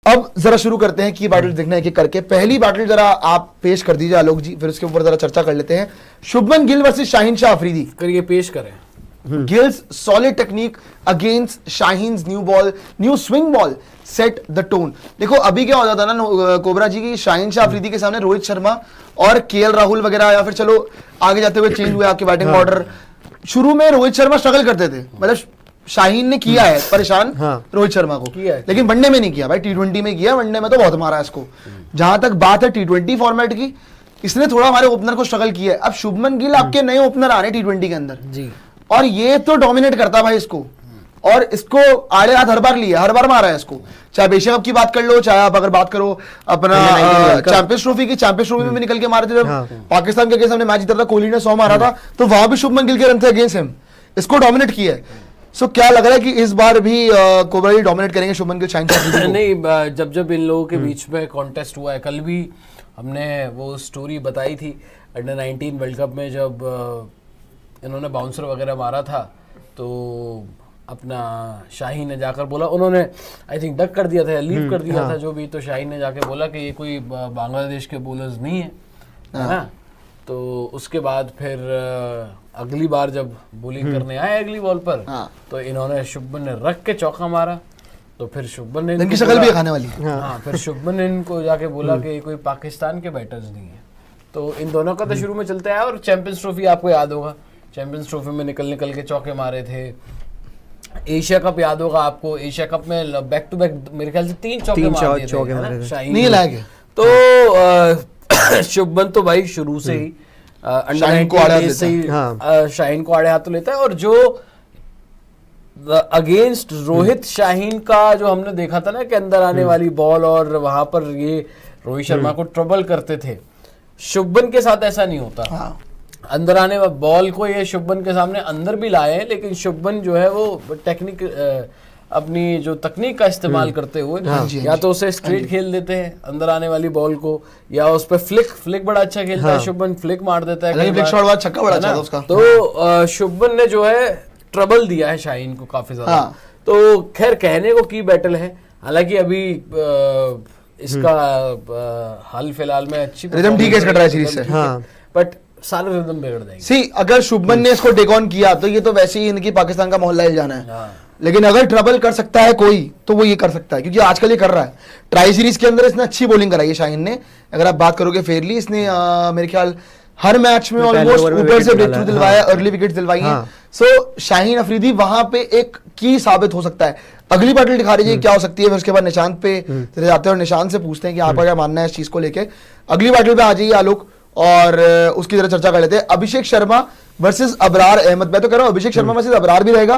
अब जरा शुरू करते हैं की बैटल देखना एक एक करके। पहली बैटल जरा आप पेश कर दीजिए आलोक जी, फिर उसके ऊपर जरा चर्चा कर लेते हैं। शुभमन गिल वर्सेस शाहीन शाह अफरीदी। करिए, पेश करें। Gills solid technique against Shaheen's new ball, new swing ball set the tone. देखो अभी क्या होता था ना कोबरा जी की, शाहीन शाह अफरीदी के सामने रोहित शर्मा और केएल राहुल वगैरह, या फिर चलो आगे जाते हुए चेंज हुए आपके बैटिंग ऑर्डर। शुरू में रोहित शर्मा स्ट्रगल करते थे, मतलब शाहीन ने किया है परेशान रोहित शर्मा को, लेकिन वनडे में नहीं किया भाई, टी20 में किया। वनडे में तो बहुत मारा है इसको। जहां तक बात है टी20 फॉर्मेट की, इसने थोड़ा हमारे ओपनर को स्ट्रगल किया है। अब शुभमन गिल आपके नए ओपनर आ रहे टी20 के अंदर जी, और ये तो डोमिनेट करता भाई इसको, और इसको आड़े हाथ हर बार लिया, हर बार मारा है इसको। चाहे एशिया कप की बात कर लो, चाहे आप अगर बात करो अपना चैंपियंस ट्रॉफी की, चैंपियंस ट्रॉफी में भी निकल के मारे थे जब पाकिस्तान के सामने मैच जीता था, कोहली ने 100 मारा था, तो वहां भी शुभमन गिल के रन थे अगेंस्ट हिम, इसको डोमिनेट किया है। सो क्या लग रहा है कि इस बार भी कोबरा जी डोमिनेट करेंगे शुभमन गिल शाहीन शाह? नहीं, जब इन लोगों के बीच में कॉन्टेस्ट हुआ है, कल भी हमने वो स्टोरी बताई थी अंडर 19 वर्ल्ड कप में, जब इन्होंने बाउंसर वगैरह मारा था, तो अपना शाहीन ने जाकर बोला, उन्होंने आई थिंक डक कर दिया था या लीव कर दिया था जो भी, तो शाहीन ने जाके बोला कि ये कोई बांग्लादेश के बॉलर्स नहीं है ना। तो उसके बाद फिर अगली बार जब बॉलिंग करने आए अगली बॉल पर, तो इन्होंने शुभमन ने रख के चौका मारा, तो फिर शुभमन ने इनकी शक्ल भी खाने वाली। हाँ, फिर शुभमन ने इनको जाके बोला कि कोई पाकिस्तान के बैटर्स नहीं है। तो इन दोनों का तो शुरू में चलते आया, और चैंपियंस ट्रॉफी आपको याद होगा, चैंपियंस ट्रॉफी में निकल के चौके मारे थे। एशिया कप याद होगा आपको, एशिया कप में बैक टू बैक मेरे ख्याल से 3 चौके मारे थे शाहीन, नहीं लाएंगे। तो शुभमन तो भाई शुरू से ही अंडर 19 से ही शाहीन को आड़े हाथ तो लेता है, और जो अगेंस्ट रोहित शाहीन का जो हमने देखा था ना कि अंदर आने वाली बॉल, और वहां पर ये रोहित शर्मा को ट्रबल करते थे, शुभमन के साथ ऐसा नहीं होता। अंदर आने वाली बॉल को ये शुभमन के सामने अंदर भी लाए हैं, लेकिन शुभमन जो है वो टेक्निक अपनी जो तकनीक का इस्तेमाल करते हुए या तो उसे स्ट्रेट खेल देते हैं अंदर आने वाली बॉल को, या उस पर फ्लिक बड़ा अच्छा खेलता है शुभमन, फ्लिक मार देता है, छक्का बड़ा अच्छा था उसका। तो शुभमन ने जो है ट्रबल दिया है शाहीन को काफी ज्यादा। तो खैर कहने को की बैटल है, हालांकि अभी इसका हाल फिलहाल में अच्छी रिदम ठीक है इसका ट्राई सीरीज से, बट सारे रिदम बिगड़ जाएंगे। सी अगर शुभमन ने इसको टेक ऑन किया तो ये तो वैसे ही इनकी पाकिस्तान का मोहल्ला हिल जाना है, लेकिन अगर ट्रबल कर सकता है कोई तो वो ये कर सकता है, क्योंकि आजकल ये कर रहा है। ट्राई सीरीज के अंदर इसने अच्छी बॉलिंग कराई है शाहीन ने, अगर आप बात करोगे फेयरली, इसने मेरे ख्याल हर मैच में ऑलमोस्ट ऊपर से ब्रेक थ्रू दिलवाया, अर्ली विकेट्स दिलवाई हैं। सो शाहीन अफरीदी वहां पे एक की साबित हो सकता है। अगली बैटल दिखा रही है क्या हो सकती है, फिर उसके बाद निशांत पे चले जाते हैं और निशांत से पूछते हैं कि आपका क्या मानना है इस चीज को लेके। अगली बैटल पे आ जाइए आलोक, और उसकी तरह चर्चा कर लेते हैं। अभिषेक शर्मा वर्सेस अबरार अहमद। मैं तो कह रहा हूं अभिषेक शर्मा वर्सेस अबरार भी रहेगा,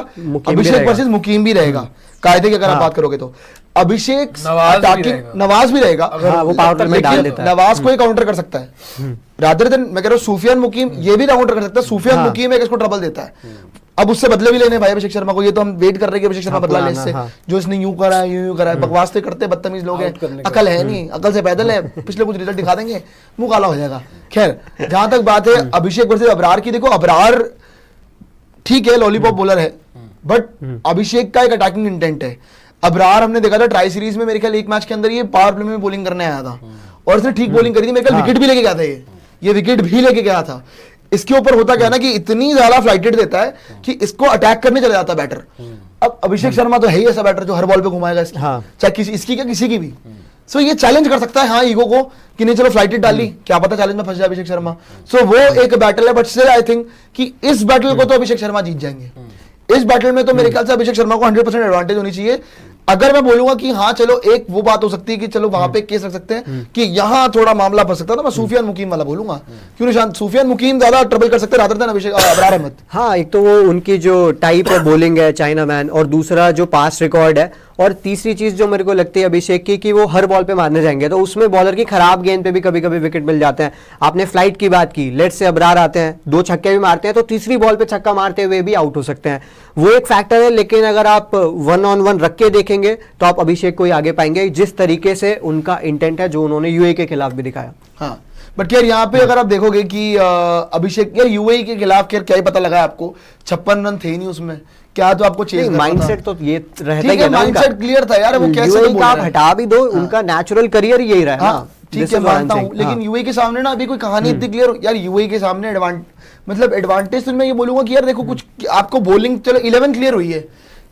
अभिषेक वर्सेस मुकीम भी रहेगा कायदे की अगर आप बात करोगे तो। अभिषेक नवाज भी रहेगा, वो पावर में डाल देता है, नवाज को ही काउंटर कर सकता है रादर देन, मैं कह रहा हूं सूफियान मुकीम ये भी काउंटर कर सकता है। सूफियान मुकीम एक इसको ट्रबल देता है, अब उससे बदले भी लेने भाई अभिषेक शर्मा को, ये तो हम वेट कर रहे हैं कि अभिषेक शर्मा बदला ले इससे, जो इसने यूं करा है यूं करा है, बकवास तो करते बदतमीज लोग हैं, अकल है नहीं, अकल से पैदल है, पिछले कुछ रिजल्ट दिखा देंगे मुंह काला हो जाएगा। खैर जहां तक बात है अभिषेक वर्सेस अबरार की, देखो अबरार ठीक है लॉलीपॉप बॉलर है, बट अभिषेक का एक अटैकिंग इंटेंट है। अबरार हमने देखा था ट्राई सीरीज में मेरे ख्याल एक मैच के अंदर ये पावर प्ले में बॉलिंग करने आया था, और इसने ठीक बॉलिंग करी थी, मेरे ख्याल विकेट भी लेके गया था, ये विकेट भी लेके गया था। इसके ऊपर होता क्या ना कि इतनी ज्यादा फ्लाइटेड देता है कि इसको अटैक करने चला जाता है बैटर। अब अभिषेक शर्मा तो है ही ऐसा बैटर जो हर बॉल पे घुमाएगा इसकी, चाहे किसी इसकी क्या किसी की भी। सो ये चैलेंज कर सकता है हाँ ईगो को कि नहीं चलो फ्लाइटेड डाली, क्या पता चैलेंज में फंस जाए अभिषेक शर्मा। सो वो एक बैटल है, बट स्टिल आई थिंक कि इस बैटल को तो अभिषेक शर्मा जीत जाएंगे। इस बैटल में तो मेरे ख्याल से अभिषेक शर्मा को 100% एडवांटेज होनी चाहिए। अगर मैं बोलूंगा कि हाँ चलो एक वो बात हो सकती है कि चलो वहां पे केस रख सकते हैं कि यहाँ थोड़ा मामला फंस सकता है, तो मैं सूफियान मुकीम वाला बोलूंगा, क्यों निशांत सूफियान मुकीम ज्यादा ट्रबल कर सकते हैं रादर देन अभिषेक अबरार अहमद। हाँ, एक तो वो उनकी जो टाइप है बॉलिंग है चाइना मैन, और दूसरा जो पास रिकॉर्ड है, और तीसरी चीज जो मेरे को लगती है अभिषेक की कि वो हर बॉल पे मारने जाएंगे, तो उसमें बॉलर की खराब गेंद पे भी कभी कभी विकेट मिल जाते हैं। आपने फ्लाइट की बात की, लेट से अबरार आते हैं 2 छक्के भी मारते हैं, तो तीसरी बॉल पे छक्का मारते हुए भी आउट हो सकते हैं, वो एक फैक्टर है। लेकिन अगर आप 1-on-1 रख के देखेंगे खेलेंगे तो आप अभिषेक को ही आगे पाएंगे, जिस तरीके से उनका इंटेंट है जो उन्होंने यूएई के खिलाफ भी दिखाया। हाँ बट यार यहाँ पे अगर आप देखोगे कि अभिषेक यार यूएई के खिलाफ यार क्या ही पता लगा आपको, 56 रन थे ही नहीं उसमें, क्या तो आपको चेंज माइंडसेट तो ये रहता ही है ना, माइंडसेट क्लियर था यार, वो कैसे यूएई बोल का रहे आप हैं। हटा भी दो, उनका नेचुरल करियर यही रहा है ना। हाँ ठीक है मानता हूँ, लेकिन यूएई के सामने ना अभी कोई कहानी इतनी क्लियर यार, यूएई के सामने एडवांटेज तो मैं ये बोलूंगा कि यार देखो कुछ आपको बॉलिंग चलो 11 क्लियर हुई है,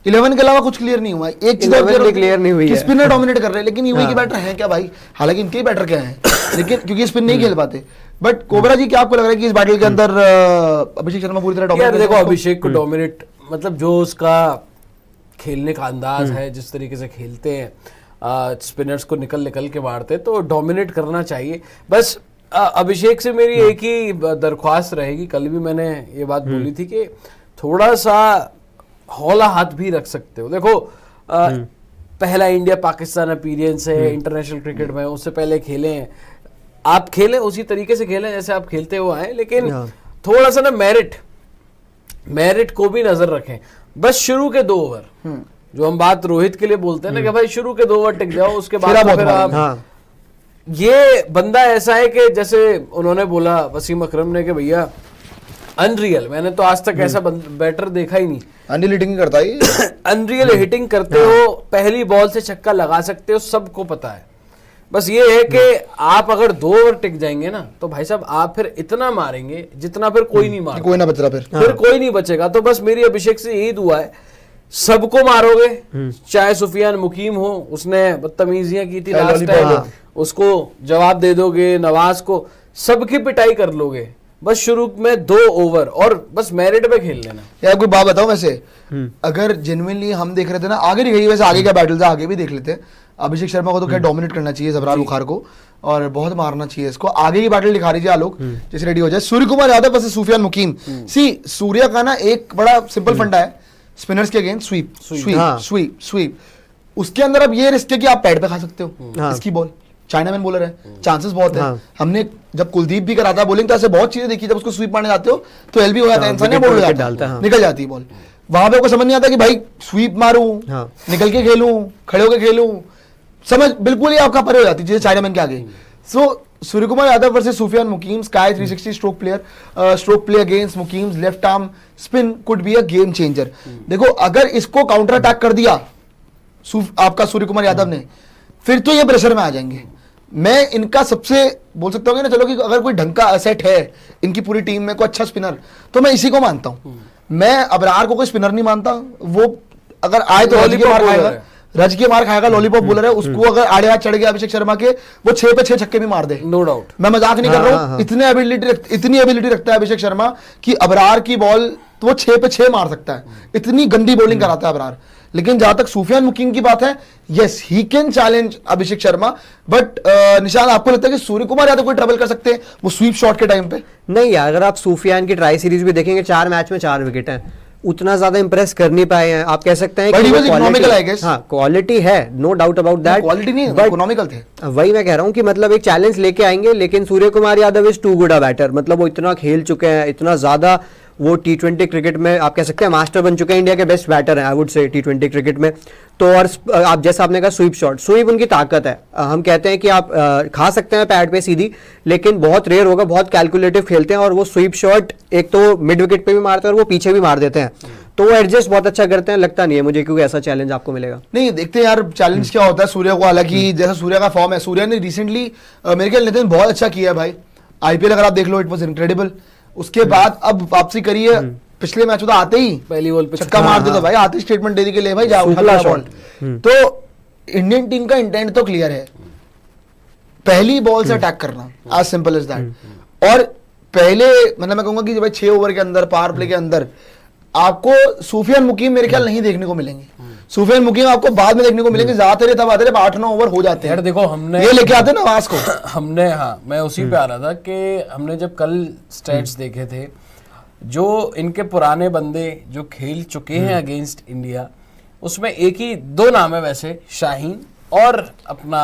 11 के अलावा कुछ क्लियर नहीं हुआ है, एक चीज क्लियर नहीं हुई है, स्पिनर डोमिनेट कर रहे हैं, लेकिन यूएई के बैटर हैं क्या भाई, हालांकि इनके बैटर क्या हैं लेकिन क्योंकि स्पिन नहीं खेल पाते। बट कोबरा जी क्या आपको लग रहा है कि इस बैटल के अंदर अभिषेक शर्मा पूरी तरह डोमिनेट? यार देखो अभिषेक को डोमिनेट मतलब जो उसका खेलने का अंदाज है, जिस तरीके से खेलते हैं, स्पिनर्स को निकल निकल के मारते हैं, तो डोमिनेट करना चाहिए। बस अभिषेक से मेरी एक ही दरख्वास्त रहेगी, कल भी मैंने ये बात बोली थी कि थोड़ा सा हौला हाथ भी रख सकते हो। देखो पहला इंडिया पाकिस्तान अपीरियंस है इंटरनेशनल क्रिकेट में, उससे पहले खेले हैं, आप खेलें उसी तरीके से खेलें जैसे आप खेलते हो आए, लेकिन थोड़ा सा ना मेरिट को भी नजर रखें। बस शुरू के 2 ओवर जो हम बात रोहित के लिए बोलते हैं ना कि भाई शुरू के 2 ओवर टिक जाओ, उसके बाद तो फिर आप ये बंदा ऐसा है कि जैसे उन्होंने बोला वसीम अकरम ने कि भैया अनरियल, मैंने तो आज तक ऐसा बैटर देखा ही नहीं, अनरियल हिटिंग करता है अनरियल हिटिंग करते हो, पहली बॉल से छक्का लगा सकते हो, सबको पता है। बस ये है कि आप अगर 2 ओवर टिक जाएंगे ना तो भाई साहब आप फिर इतना मारेंगे जितना फिर कोई नहीं मारेगा, कोई ना बच रहा फिर कोई नहीं बचेगा। तो बस मेरी अभिषेक से यही दुआ है, सबको मारोगे, चाहे सुफियान मुकीम हो, उसने बदतमीजियां की थी लास्ट टाइम, उसको जवाब दे दोगे, नवाज को, सबकी पिटाई कर लोगे, बस शुरू में 2 ओवर और बस मेरिट पे खेल लेना। यार कोई बात बताओ वैसे, अगर जेन्युइनली हम देख रहे थे ना, आगे नहीं गई वैसे, आगे क्या बैटल था आगे भी देख लेते हैं। अभिषेक शर्मा को तो क्या डोमिनेट करना चाहिए जबरार बुखार को, और बहुत मारना चाहिए इसको, आगे की बैटल दिखा दीजिए आलोक जैसे रेडी हो जाए। सूर्य कुमार यादव वर्सेस सुफियान मुकीम। सी सूर्य का ना एक बड़ा सिंपल फंडा है स्पिनर्स के against, sweep sweep sweep sweep, उसके अंदर अब ये रिस्क है कि आप पैड पे खा सकते हो इसकी बॉल, चाइनामैन बॉलर है, चांसेस बहुत है। हमने जब कुलदीप भी कराता है बॉलिंग तो ऐसे बहुत चीजें देखी, जब उसको स्वीप मारने जाते हो तो एलबी हो जाता है, इंसान बोल जाता है, निकल जाती है बॉल, वहां पे आपको समझ नहीं आता कि भाई स्वीप मारूं, निकल के खेलूं, खड़े होकर खेलूं, समझ बिल्कुल ही आपका परे हो जाती है जैसे चाइनामैन के आगे। So Surya Kumar Yadav versus Sufiyan Muqeem, SKY 360 stroke play against Muqeem's left arm spin could be a game changer. देखो अगर इसको काउंटर अटैक कर दिया आपका सूर्य कुमार यादव ने, फिर तो ये प्रेशर में आ जाएंगे। मैं इनका सबसे बोल सकता हूँ ना, चलो कि अगर कोई ढंग का असेट है इनकी पूरी टीम में, कोई अच्छा स्पिनर, तो मैं इसी को मानता हूँ। मैं अबरार को कोई स्पिनर नहीं मानता, वो अगर आए तो रज के मार खाएगा, लॉलीपॉप बॉलर है, उसको अगर आड़े हाथ चढ़ गया अभिषेक शर्मा के, वो 6 पे 6 छक्के भी मार दे, नो डाउट, मैं मजाक नहीं कर रहा हूँ। इतनी एबिलिटी रखता है अभिषेक शर्मा कि अबरार की बॉल तो वो 6 पे 6 मार सकता है, इतनी गंदी बॉलिंग कराता है अबरार। लेकिन जहां तक सुफियान मुकीम की बात है, yes he can challenge Abhishek Sharma, but निशान आपको लगता है कि सूर्य कुमार यादव कोई ट्रबल कर सकते हैं वो स्वीप शॉट के टाइम पे? नहीं यार, अगर आप सुफियान की ट्राई सीरीज भी देखेंगे, 4 मैच में 4 विकेट हैं, उतना ज्यादा इंप्रेस कर नहीं पाए हैं। आप कह सकते हैं कि क्वालिटी है, no doubt about that, quality नहीं इकोनॉमिकल थे। वही मैं कह रहा हूँ कि मतलब एक चैलेंज लेके आएंगे, लेकिन Surya Kumar Yadav is too good a batter, मतलब वो इतना खेल चुके हैं, इतना ज्यादा वो T20 क्रिकेट में आप कह सकते हैं मास्टर बन चुके हैं, इंडिया के बेस्ट बैटर हैं I would say T20 cricket में। तो और आप जैसा आपने कहा स्वीप शॉट, स्वीप उनकी ताकत है। हम कहते हैं कि आप खा सकते हैं पैड पे सीधी, लेकिन बहुत रेयर होगा, बहुत कैलकुलेटिव खेलते हैं, और वो स्वीप शॉट एक तो मिड विकेट पे भी मारते हैं और वो पीछे भी मार देते हैं, तो वो एडजस्ट बहुत अच्छा करते हैं। लगता नहीं है मुझे क्योंकि ऐसा चैलेंज आपको मिलेगा। नहीं देखते हैं यार चैलेंज क्या होता है सूर्य को, हालांकि जैसा सूर्य का फॉर्म है, सूर्य ने रिसेंटली मेरे ख्याल नितिन बहुत अच्छा किया है भाई, आईपीएल अगर आप देख लो इट वाज इनक्रेडिबल। उसके बाद अब वापसी करिए, पिछले मैच में तो आते ही पहली बॉल पे छक्का मार देता भाई, आते स्टेटमेंट दे दी के लिए भाई जाओ बॉल। तो इंडियन टीम का इंटेंट तो क्लियर है, पहली बॉल से अटैक करना, आज सिंपल इज दैट। और पहले मतलब मैं कहूंगा कि भाई 6 ओवर के अंदर, पावर प्ले के अंदर आपको सुफियान मुकीम मेरे ख्याल नहीं देखने को मिलेंगे। सुफियान मुकीम आपको बाद में देखने को मिलेंगे, ज्यादातर तब आते 8-9 ओवर हो जाते हैं। यार देखो हमने ये लेके आते नवाज को हमने, हाँ मैं उसी पे आ रहा था कि हमने जब कल स्टैट्स देखे थे, जो इनके पुराने बंदे जो खेल चुके हैं अगेंस्ट इंडिया, उसमें एक ही 2 नाम है वैसे, शाहीन और अपना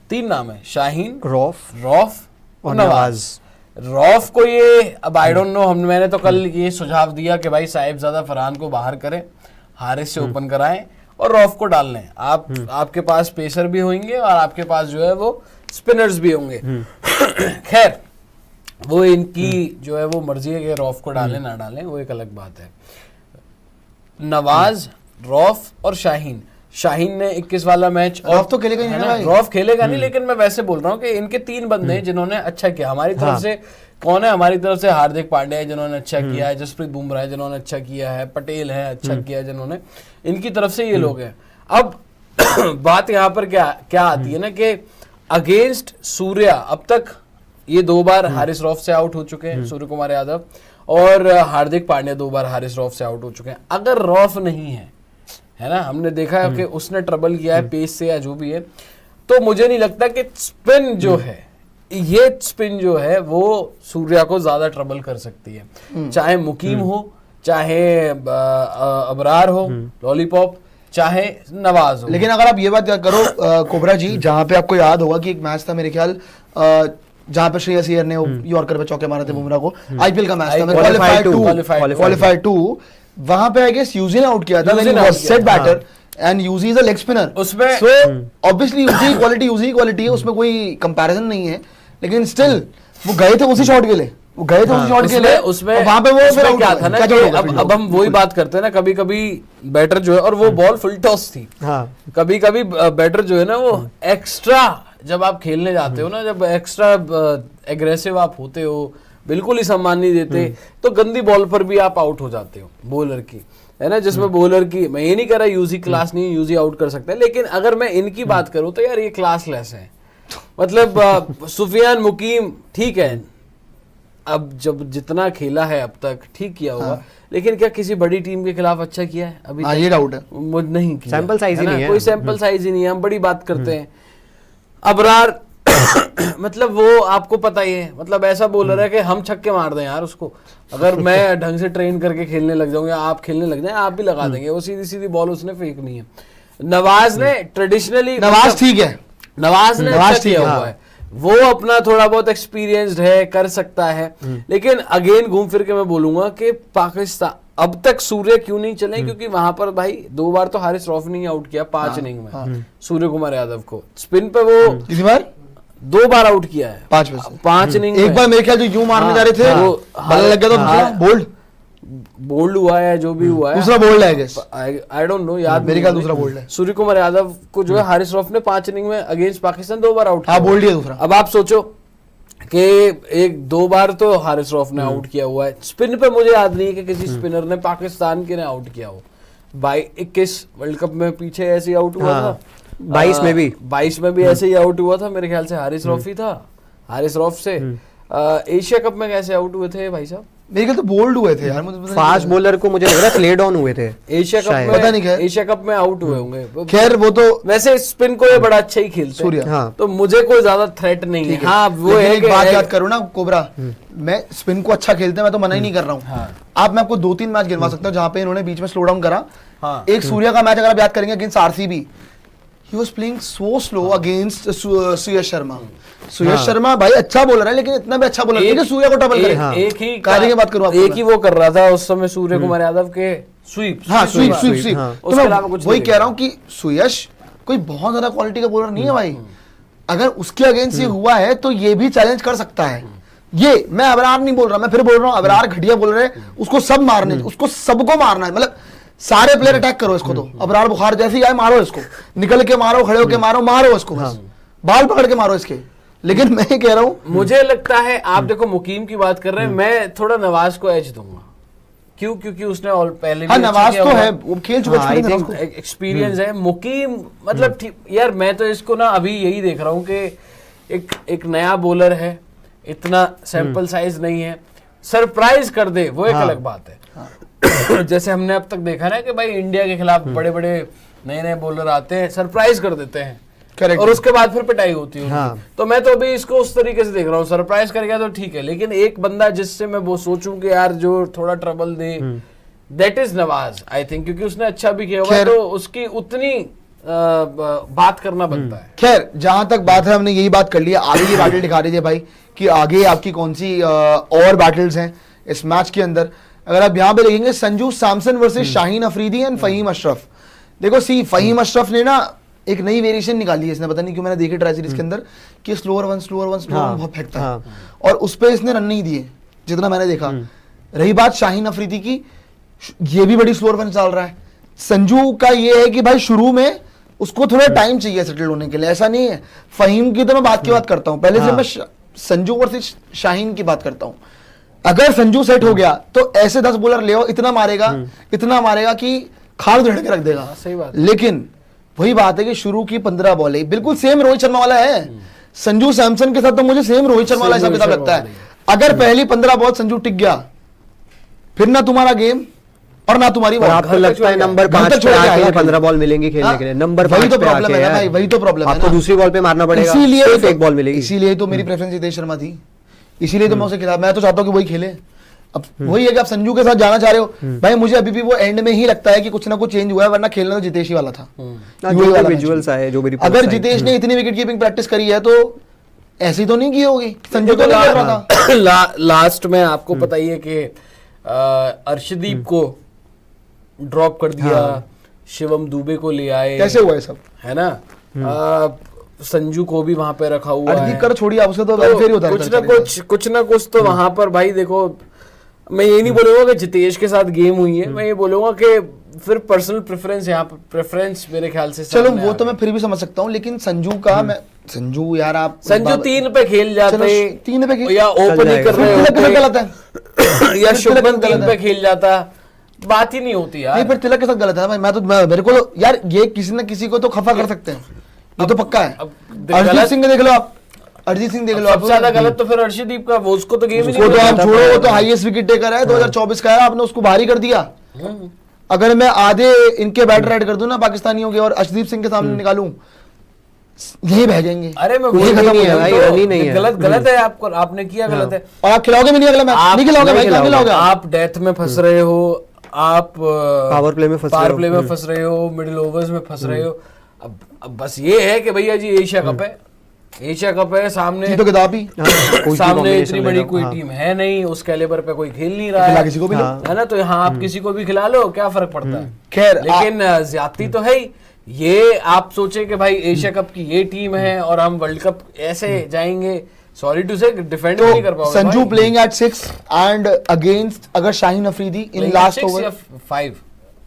3 नाम है, शाहीन, रौफ और नवाज। रौफ को ये अब आई डोंट नो, मैंने तो कल ये सुझाव दिया कि भाई साहिबजादा फरहान को बाहर करें, हारिस से ओपन कराएं, और रॉफ को डालने हैं। आपके पास पेसर भी होंगे और आपके पास जो है वो स्पिनर्स भी होंगे। खैर वो इनकी जो है वो मर्जी है कि रॉफ को डालें ना डालें, वो एक अलग बात है। नवाज, रॉफ और शाहीन ने 21 वाला मैच, रॉफ तो खेलेगा नहीं ना भाई। रॉफ खेलेगा नहीं, लेकिन मैं वैसे बोल रहा हूँ कि इनके 3 बंदे हैं जिन्होंने अच्छा किया। हमारी तरफ से कौन है? हमारी तरफ से हार्दिक पांड्या है जिन्होंने अच्छा किया है, जसप्रीत बुमराह है जिन्होंने अच्छा किया है, पटेल है अच्छा किया है जिन्होंने, इनकी तरफ से ये लोग हैं। अब बात यहाँ पर क्या आती है ना कि अगेंस्ट सूर्या अब तक ये 2 बार हारिस रॉफ से आउट हो चुके हैं, सूर्य कुमार यादव, और हार्दिक पांड्या 2 बार हारिस रॉफ से आउट हो चुके हैं। अगर रॉफ नहीं है ना, हमने देखा है कि उसने ट्रबल किया है पेस से या जो भी है, तो मुझे नहीं लगता कि स्पिन जो है, ये स्पिन जो है वो सूर्या को ज्यादा ट्रबल कर सकती है। चाहे मुकीम हो, चाहे अबरार हो, लॉलीपॉप, चाहे नवाज हो। लेकिन अगर आप ये बात करो कोबरा जी, जहां पे आपको याद होगा कि एक मैच था मेरे ख्याल जहां पे श्रेयस अय्यर ने यॉर्कर पे चौके मारे थे बुमराह को, आईपीएल का मैच था, क्वालिफाई 2, वहां पे आई गेस यूजी ने आउट किया था when he was set batter and Yuzi is a leg spinner. उसमें सो ऑब्वियसली यूजी क्वालिटी है, उसमें कोई कंपैरिजन नहीं है, लेकिन स्टिल वो गए थे उसी शॉट के लिए, उसमें वहां पे वो उसमें क्या था ना कि अब हम वही बात करते हैं ना, कभी कभी बैटर जो है, और वो बॉल फुल टॉस थी, कभी कभी बैटर जो है ना वो एक्स्ट्रा, जब आप खेलने जाते हो ना, जब एक्स्ट्रा एग्रेसिव आप होते हो, बिल्कुल ही सम्मान नहीं देते, तो गंदी बॉल पर भी आप आउट हो जाते हो बॉलर की, है ना, जिसमें बॉलर की, मैं ये नहीं कह रहा यूजी क्लास नहीं, यूजी आउट कर सकता है, लेकिन अगर मैं इनकी बात करूं तो यार ये क्लास लेस है। मतलब सुफियान मुकीम ठीक है, अब जब जितना खेला है अब तक ठीक किया होगा, लेकिन क्या किसी बड़ी टीम के खिलाफ अच्छा किया है अभी? ये डाउट है, मुझे नहीं किया, सैंपल साइज ही नहीं है, कोई सैंपल साइज ही नहीं है, हम बड़ी बात करते हैं। अबरार मतलब वो आपको पता ही है, मतलब ऐसा बॉलर है कि हम छक्के मार दें यार उसको, अगर मैं ढंग से ट्रेन करके खेलने लग जाऊं या आप खेलने लग जाएं, आप भी लगा देंगे, वो सीधी सीधी बॉल उसने फेंकनी है। नवाज ने ट्रेडिशनली, नवाज ठीक है, नवाज ने अच्छा किया हुआ है, वो अपना थोड़ा बहुत एक्सपीरियंस्ड है, कर सकता है, लेकिन अगेन घूम फिर के मैं बोलूंगा कि पाकिस्तान अब तक सूर्य क्यों नहीं चले, क्योंकि वहां पर भाई 2 बार तो हारिस रॉफ ने आउट किया 5 इनिंग में सूर्य कुमार यादव को, स्पिन पे वो कितनी बार 2 बार आउट किया है 5 इनिंग। एक बार मेरे ख्याल जो यूं मारने जा रहे थे वो बल्ला लग गया था, बोल्ड हुआ है, जो भी हुआ है, दूसरा बोल्ड है गेस, आई डोंट नो, याद मेरे ख्याल दूसरा बोल्ड है। सूर्य कुमार यादव को जो है हारिस रॉफ ने 5 इनिंग में अगेंस्ट पाकिस्तान 2 बार आउट किया, बोल्ड है दूसरा। अब आप सोचो कि 1-2 बार तो हारिस रॉफ ने आउट किया हुआ है, स्पिन पे मुझे याद नहीं है कि किसी स्पिनर ने पाकिस्तान के ने आउट किया हो। 21 वर्ल्ड कप में पीछे ऐसे ही आउट हुआ था, 22 में भी, 22 में भी ऐसे ही आउट हुआ था, मेरे ख्याल से हारिस रॉफ ही था, हारिस रॉफ से। एशिया कप में कैसे आउट हुए थे भाई साहब? मेरे ख्याल तो बोल्ड हुए थे यार, मुझे फास्ट बॉलर को मुझे लग रहा है प्ले डाउन हुए थे एशिया कप में, पता नहीं, एशिया कप में आउट हुए होंगे। खैर वो तो वैसे स्पिन को ये बड़ा अच्छा ही खेलते हैं, हाँ। तो मुझे कोई ज्यादा थ्रेट नहीं है। हाँ, वो है एक बात याद करो ना कोबरा, मैं स्पिन को अच्छा खेलते हैं, मैं तो मना ही नहीं कर रहा हूँ। आप मैं आपको 2-3 मैच गिनवा सकता हूँ जहाँ पे इन्होंने बीच में स्लो डाउन करा। एक सूर्या का मैच अगर आप याद करेंगे against RCB, he was playing so slow against सुयश शर्मा। सुयश शर्मा भाई अच्छा बॉलर है, लेकिन इतना भी अच्छा बॉलर नहीं कि सूर्या को ट्रबल करे। एक ही की बात करूं आपको, एक ही वो कर रहा था उस समय सूर्य कुमार यादव के स्वीप, स्वीप। उसके अलावा कुछ वही कह रहा हूँ कि सुयश कोई बहुत ज्यादा क्वालिटी का बॉलर नहीं है भाई, अगर उसके अगेंस्ट ये हुआ है तो ये भी चैलेंज कर सकता है। ये मैं अबरार नहीं बोल रहा, मैं फिर बोल रहा हूँ अबरार घटिया बॉलर है, उसको सब मारने, उसको सबको मारना है, मतलब सारे प्लेयर अटैक करो इसको, तो अबरार बुखार जैसे ही आए मारो इसको, निकल के मारो, खड़े होके मारो इसको, बस बाल पकड़ के मारो इसके। लेकिन मैं कह रहा हूँ, मुझे लगता है आप देखो मुकीम की बात कर रहे हैं, मैं थोड़ा नवाज को एज दूंगा। क्यों? क्योंकि उसने पहले भी नवाज तो है, वो खेल चुका है, एक्सपीरियंस है। मुकीम मतलब यार मैं तो इसको ना अभी यही देख रहा हूँ कि एक नया बॉलर है, इतना सैंपल साइज नहीं है, सरप्राइज कर दे वो एक अलग बात है। जैसे हमने अब तक देखा ना कि भाई इंडिया के खिलाफ बड़े बड़े नए नए बॉलर आते हैं, सरप्राइज कर देते हैं, Correct. और उसके बाद फिर पिटाई होती है। तो मैं तो अभी इसको उस तरीके से देख रहा हूँ, सरप्राइज कर गया तो ठीक है, लेकिन एक बंदा जिससे मैं वो सोचूं कि यार जो थोड़ा trouble they, that is Nawaz I think, क्योंकि उसने अच्छा भी किया हुआ, तो उसकी उतनी बात करना बनता है। खैर जहां तक बात है हमने यही बात कर लिया, आगे की बैटल दिखा दीजिए भाई कि आगे आपकी कौन सी और बैटल्स हैं इस मैच के अंदर। अगर आप यहाँ पे देखेंगे, संजू सैमसन वर्सेस शाहीन अफरीदी एंड फहीम अशरफ, देखो सी फहीम अशरफ ने ना एक नई वेरिएशन निकाली है इसने, पता नहीं क्यों, मैंने देखी ट्राई सीरीज के अंदर कि स्लोअर वन बहुत फेंकता है और उस पे इसने रन नहीं दिए जितना मैंने देखा। रही बात शाहीन अफरीदी की, ये भी बड़ी स्लोअर वन चल रहा है। संजू का ये है कि भाई शुरू में उसको थोड़ा टाइम चाहिए सेटल होने के लिए, ऐसा नहीं है। फहीम की तो मैं बात की बात करता हूँ, पहले से मैं संजू और शाहीन की बात करता हूँ। अगर संजू सेट हो गया तो ऐसे 10 बॉलर ले आओ, इतना मारेगा कि खाल धड़ के रख देगा। सही बात। लेकिन वही बात है कि शुरू की 15 बॉल बिल्कुल सेम रोहित शर्मा वाला है। संजू सैमसन के साथ तो मुझे सेम रोहित शर्मा वाला हिसाब किताब लगता है। अगर पहली 15 बॉल संजू टिक गया, फिर ना तुम्हारा गेम और ना तुम्हारी बॉल। आपको लगता है नंबर 5 पे आके 15 बॉल मिलेंगी खेलने के लिए? नंबर 5 वही तो प्रॉब्लम है भाई, वही तो प्रॉब्लम है। आपको दूसरी बॉल पे मारना पड़ेगा, इसीलिए एक बॉल मिलेगी। इसीलिए तो मेरी प्रेफरेंस जितेश शर्मा थी, इसीलिए तो मैं उसे खिला, मैं तो चाहता हूँ कि वही खेले। अब वही है कि आप संजू के साथ जाना चाह रहे हो भाई, मुझे अभी भी वो एंड में ही लगता है कि कुछ ना कुछ चेंज हुआ है, वरना खेलना तो जितेश ही वाला था। विजुअल्स आए जो भी, अगर जितेश ने इतनी विकेट कीपिंग प्रैक्टिस करी है तो ऐसी तो नहीं की होगी, संजू तो नहीं कर रहा था। लास्ट में आपको पता ही है कि अर्शदीप को ड्रॉप कर दिया, शिवम दुबे को ले आए, कैसे हुआ है सब, है ना। संजू को भी वहां पे रखा हुआ है। अर्शदीप कर छोड़िए, आप उसका तो वेलफेयर ही होता है। कुछ ना कुछ तो वहां पर भाई देखो, मैं ये नहीं बोलूंगा कि जितेश के साथ गेम हुई है, मैं ये बोलूंगा कि फिर पर्सनल प्रेफरेंस, यहाँ पर प्रेफरेंस मेरे ख्याल से चलो वो तो मैं फिर भी समझ सकता हूँ, लेकिन संजू का मैं संजू यार आप संजू 3 पे खेल जाते, 3 पे या ओपनिंग कर रहे होते, गलत है या शुभमन 3 पे खेल जाता, बात ही नहीं होती यार। नहीं, फिर तिलक के साथ गलत है भाई। मेरे को यार ये किसी न किसी को तो खफा कर सकते हैं, ये तो पक्का है। अरिजीत सिंह देख लो आप, अरिजीत सिंह देख लो आप, ज्यादा गलत तो फिर अर्शदीप का, वो उसको तो गेम ही नहीं, तो आप छोड़ो, वो तो हाईएस्ट विकेट टेकर है 2024 का है, आपने उसको भारी कर दिया। अगर मैं आधे इनके बैटर ऐड कर दूं ना पाकिस्तानियों के और अर्शदीप सिंह के सामने निकालूं, यही बह जाएंगे। अरे मैं गलत है आपको, आपने किया गलत है। और आप खिलाओगे भी नहीं अगला मैच, नहीं खिलाओगे भाई, क्या खिलाओगे आप? डेथ में फंस रहे हो आप, पावर प्ले में फंस रहे हो, मिडिल ओवर्स में फंस रहे हो। अब बस ये है कि भैया जी एशिया कप है, एशिया कप है, सामने तो किताब ही सामने इतनी बड़ी कोई टीम है नहीं, उस कैलिबर पे कोई खेल नहीं रहा है, किसी को भी है ना। तो यहाँ आप किसी को भी खिला लो, क्या फर्क पड़ता है। खैर, लेकिन ज्यादती तो है ही। ये आप सोचे कि भाई एशिया कप की ये टीम है और हम वर्ल्ड कप ऐसे जाएंगे, सॉरी टू से डिफेंड नहीं कर पाओगे। Sanju playing at 6 and against अगर Shaheen Afridi in last over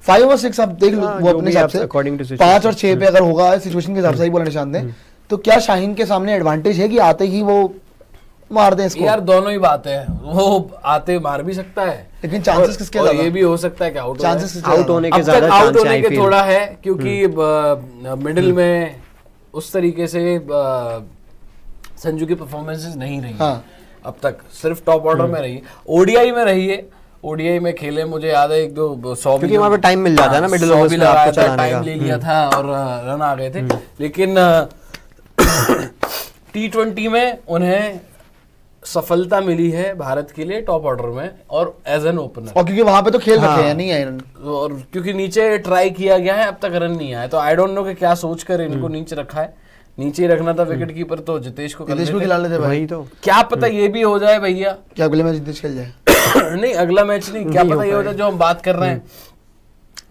5 और 6 आप देख लो, वो अपने हिसाब से 5 और 6 पे अगर होगा सिचुएशन के हिसाब से ही बोला निशान दें, तो क्या शाहीन के सामने एडवांटेज है कि आते ही वो मार दें इसको? यार दोनों ही बात है, वो आते मार भी सकता है, लेकिन चांसेस किसके ज्यादा? ये भी हो सकता है कि आउट होने के ज्यादा आउट होने के थोड़ा है, क्योंकि मिडिल में उस तरीके से संजू की परफॉर्मेंसेस नहीं रही अब तक, सिर्फ टॉप ऑर्डर में रही, ओडीआई में रही है। ओडीआई में खेले, मुझे याद है 1-2 क्योंकि वहां पे टाइम मिल जाता है ना, मिडिल ओवर्स में आपको चलाने का टाइम ले लिया था और रन आ गए थे। लेकिन T20 में उन्हें सफलता मिली है भारत के लिए टॉप ऑर्डर में और एज एन ओपनर, और क्योंकि वहां पे तो खेल रखे हैं, नहीं आए रन, और क्योंकि नीचे ट्राई किया गया है, अब तक रन नहीं आया। तो आई डोंट नो कि क्या सोचकर इनको नीचे रखा है, नीचे ही रखना था विकेट कीपर, तो जितेश को खिला लेते भाई। तो क्या पता ये भी हो जाए भैया, क्या अगले मैच जितेश खेल जाए? नहीं अगला मैच नहीं, क्या पता ये हो जाए जो हम बात कर रहे हैं,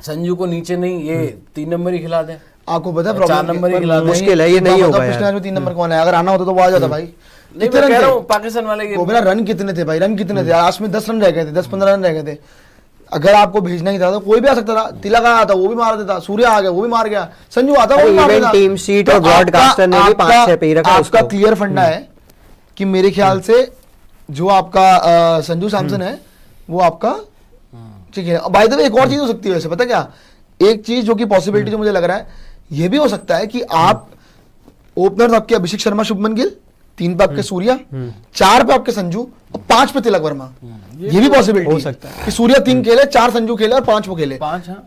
संजू को नीचे नहीं, ये 3 नंबर ही खिला दे। आपको पता है 4 नंबर ही खिला, मुश्किल है, ये नहीं होगा यार। पिछले मैच में 3 नंबर कौन है? अगर आना होता तो वो आ जाता भाई। नहीं मैं कह रहा हूं पाकिस्तान वाले मेरा रन कितने थे भाई, रन कितने थे लास्ट में? 10 रन रह गए थे, 10-15 रन रह गए थे। अगर आपको भेजना ही था तो कोई भी आ सकता था, तिलक आया था वो भी मार देता, सूर्य आ गया वो भी मार गया, संजू आता वो भी मार देता। टीम शीट और ब्रॉडकास्टर ने भी 5-6 पे ही रखा। आपका क्लियर फंडा है कि मेरे ख्याल से जो आपका संजू सैमसन है वो आपका ठीक है। बाय द वे एक और चीज हो सकती है वैसे, पता क्या, एक चीज जो कि पॉसिबिलिटी जो मुझे लग रहा है, ये भी हो सकता है कि आप ओपनर आपके अभिषेक शर्मा, शुभमन गिल, 3 पे आपके सूर्या, 4 पे आपके संजू और 5 पे तिलक वर्मा। ये भी पॉसिबिलिटी हो सकता है कि सूर्या 3 खेले, 4 संजू खेले और 5 वो खेले।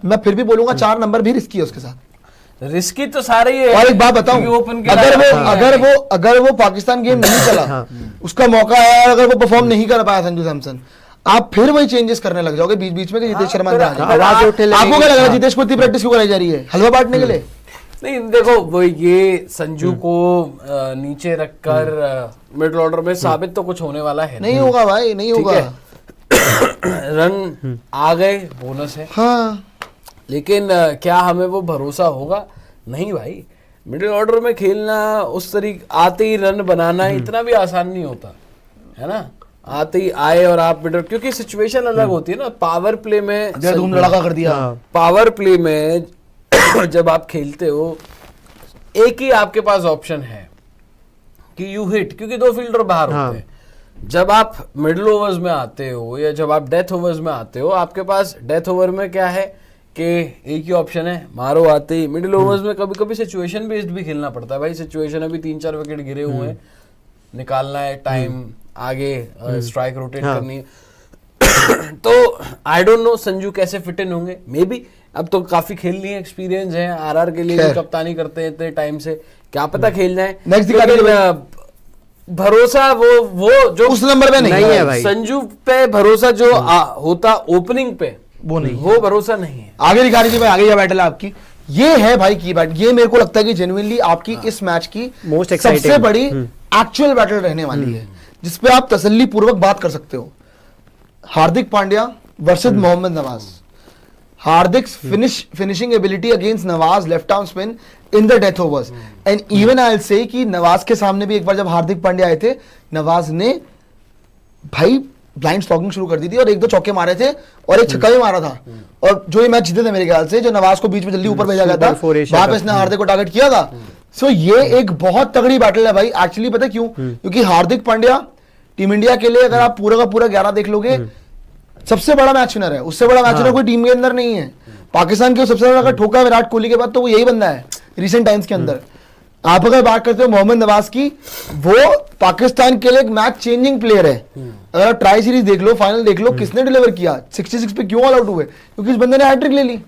मैं फिर भी बोलूंगा 4 नंबर भी रिस्की है उसके साथ। रिस्की तो सारे ही है। और एक बात बताऊं, अगर वो पाकिस्तान गेम नहीं चला, उसका मौका है, अगर वो परफॉर्म नहीं कर पाया संजू सैमसन, आप फिर वही चेंजेस करने लग जाओगे बीच बीच में कि जितेश शर्मा ने आपको क्या लग रहा है जितेश को इतनी प्रैक्टिस क्यों कराई जा रही है? हलवा बांटने के लिए? नहीं देखो, वो ये संजू को नीचे रखकर मिडिल ऑर्डर में साबित तो कुछ होने वाला है नहीं होगा भाई, नहीं होगा। रन आ गए, बोनस है। हाँ, लेकिन क्या हमें वो भरोसा होगा? नहीं भाई, मिडिल ऑर्डर में खेलना, उस तरीके आते ही रन बनाना इतना भी आसान नहीं होता है ना। आते ही आए और आप मिडिल, क्योंकि सिचुएशन अलग होती है ना। पावर प्ले में धूम लड़ाका कर दिया। पावर प्ले में जब आप खेलते हो, एक ही आपके पास ऑप्शन है कि यू हिट, क्योंकि 2 फील्डर बाहर होते हैं। जब आप मिडिल ओवर्स में आते हो या जब आप डेथ ओवर्स में आते हो, आपके पास डेथ ओवर में क्या है कि एक ही ऑप्शन है, मारो आते ही। मिडिल ओवर्स में कभी कभी सिचुएशन बेस्ड भी खेलना पड़ता है भाई। सिचुएशन अभी 3-4 विकेट गिरे हुए हैं, निकालना है, टाइम आगे, स्ट्राइक रोटेट करनी है। तो आई डोंट नो संजू कैसे फिट इन होंगे। मे बी अब तो काफी खेल लिए, एक्सपीरियंस है, आरआर के लिए भी कप्तानी करते हैं इतने टाइम से, क्या पता खेल जाए। भरोसा वो जो उस नंबर पे नहीं है भाई। संजू पे भरोसा जो होता ओपनिंग पे, वो नहीं, वो भरोसा नहीं है। आगे दिखा रही थी भाई, आगे क्या बैटल है आपकी। ये है भाई की बैट, ये मेरे को लगता है कि जेन्युइनली आपकी इस मैच की मोस्ट सबसे बड़ी एक्चुअल बैटल रहने वाली है, जिसपे आप तसल्ली पूर्वक बात कर सकते हो। Hardik Pandya versus Mohammad Nawaz. Hardik finishing ability against Nawaz left arm spin in the death overs, and even I will say कि नवाज के सामने भी एक बार जब हार्दिक पांड्या आए थे, नवाज ने भाई ब्लाइंड स्टॉकिंग शुरू कर दी थी और 1-2 चौके मारे थे और एक छक्का भी मारा था। और जो ये मैच जीते थे मेरे ख्याल से, जो नवाज को बीच में जल्दी ऊपर भेजा गया था, वहां पे इसने हार्दिक को टारगेट किया था। सो ये एक बहुत तगड़ी बैटल है भाई एक्चुअली। पता क्यों? क्योंकि हार्दिक पांड्या टीम इंडिया के लिए, अगर आप पूरा का पूरा 11 देख लोगे, सबसे बड़ा मैच विनर है। उससे बड़ा मैच विनर कोई टीम के अंदर नहीं है। पाकिस्तान के सबसे ज्यादा ठोका विराट कोहली के बाद तो वो यही बंदा है रिसेंट टाइम्स के अंदर। आप अगर बात करते हो मोहम्मद नवाज की, वो पाकिस्तान के लिए एक मैच चेंजिंग प्लेयर है। अगर आप ट्राई सीरीज देख लो, फाइनल देख लो, किसने डिलीवर किया, 66 पे क्यों ऑल आउट हुए? क्योंकि इस बंदे ने हैट्रिक ले ली,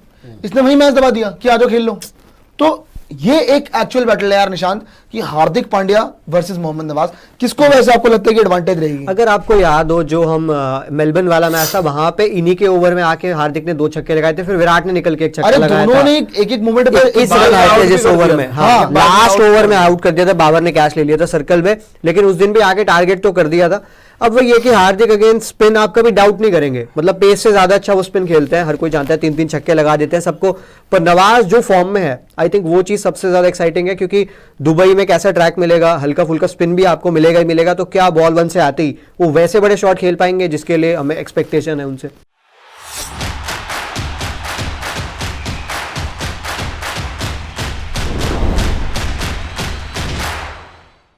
इसने वही मैच दबा दिया कि आ जाओ खेल लो। तो ये एक एक्चुअल बैटल है यार निशांत, कि हार्दिक पांड्या वर्सेस मोहम्मद नवाज, किसको वैसे आपको लगता है कि एडवांटेज रहेगी? अगर आपको याद हो, जो हम मेलबर्न वाला मैच था, वहां पे इन्हीं के ओवर में आके हार्दिक ने 2 छक्के लगाए थे, फिर विराट ने निकल के एक छक्का लगाया था। दोनों ने एक मोमेंट पे 21 रन आए थे जिस ओवर में, लास्ट ओवर में आउट कर दिया था। बाबर ने कैच ले लिया था सर्कल में, लेकिन उस दिन भी आके टारगेट तो कर दिया था। अब वो ये कि हार्दिक अगेंस्ट स्पिन आप कभी डाउट नहीं करेंगे, मतलब पेस से ज्यादा अच्छा वो स्पिन खेलते हैं, हर कोई जानता है, 3-3 छक्के लगा देते हैं सबको। पर नवाज जो फॉर्म में है, आई थिंक वो चीज सबसे ज्यादा एक्साइटिंग है, क्योंकि दुबई में कैसा ट्रैक मिलेगा, हल्का फुल्का स्पिन भी आपको मिलेगा ही मिलेगा। तो क्या बॉल 1 से आते ही वो वैसे बड़े शॉट खेल पाएंगे जिसके लिए हमें एक्सपेक्टेशन है उनसे?